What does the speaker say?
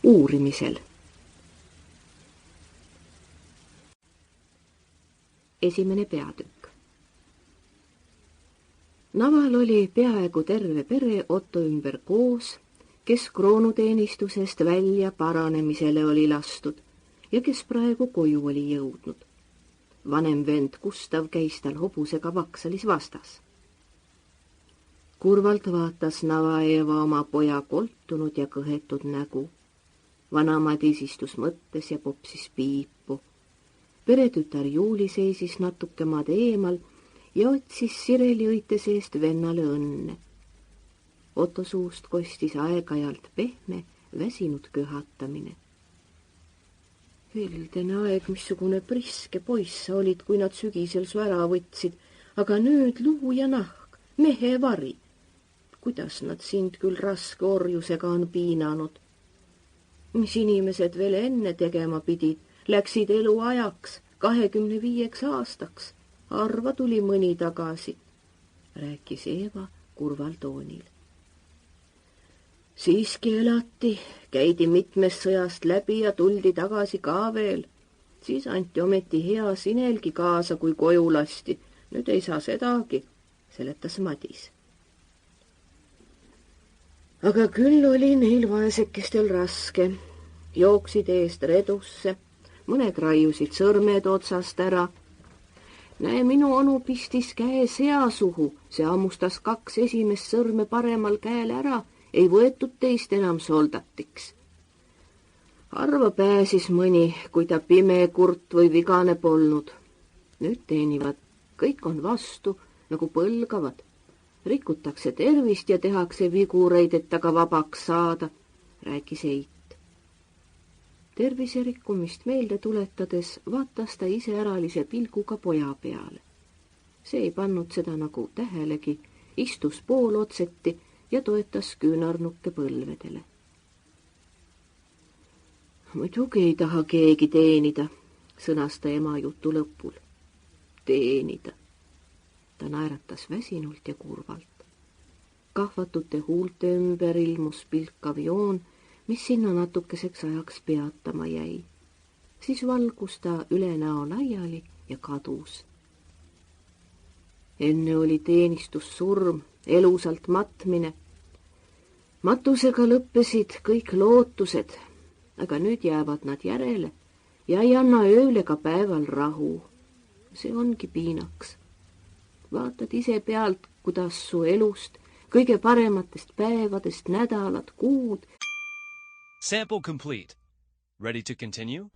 uurimisel. Esimene peatükk. Naval oli peaaegu terve pere Otto ümber koos, kes kroonuteenistusest välja paranemisele oli lastud ja kes praegu koju oli jõudnud. Vanem vend Gustav käis tal hobusega Vaksalis vastas. Kurvalt vaatas Navaeva oma poja koltunud ja kõhetud nägu. Vanamadis istus mõttes ja popsis piipu. Peretütar Juuli seisis natuke maad eemal ja otsis sireliõite seest vennale õnne. Otto suust kostis aeg-ajalt pehme, väsinud köhatamine. Üldene aeg, missugune priske poiss sa olid, kui nad sügisel su ära võtsid, aga nüüd luu ja nahk, mehe vari. Kuidas nad sind küll raske orjusega on piinanud? Mis inimesed veel enne tegema pidid, läksid eluajaks, 25 aastaks. Arva tuli mõni tagasi, rääkis Eeva kurval toonil. Siiski elati, käidi mitmest sõjast läbi ja tuldi tagasi ka veel. Siis anti ometi hea sinelgi kaasa, kui koju lasti. Nüüd ei saa sedagi, seletas Madis. Aga küll oli neil vaesekestel raske. Jooksid eest redusse, mõned raiusid sõrmed otsast ära. Näe, minu onu pistis käe sea suhu, see ammustas 2 esimest sõrme paremal käel ära, ei võetud teist enam soldatiks. Harva pääsis mõni, kui ta pime, kurt või vigane polnud. Nüüd teenivad, kõik on vastu, nagu põlgavad. Rikutakse tervist ja tehakse vigureid, et taga vabaks saada, rääkis Eit. Terviserikkumist meelde tuletades vaatas ta iseäralise pilguga poja peale. See ei pannud seda nagu tähelegi, istus poolotseti ja toetas küünarnukke põlvedele. Muidugi ei taha keegi teenida, sõnas ta ema jutu lõpul. Teenida. Ta naeratas väsinult ja kurvalt. Kahvatute huulte ümber ilmus pilkav joon, mis sinna natukeseks ajaks peatama jäi. Siis valgus ta üle näo laiali ja kadus. Enne oli teenistussurm, elusalt matmine. Matusega lõppesid kõik lootused, aga nüüd jäävad nad järele ja ei anna ööl ega päeval rahu. See ongi piinaks. Vaatad ise pealt, kuidas su elust, kõige parematest päevadest, nädalad, kuud. Sample complete. Ready to continue?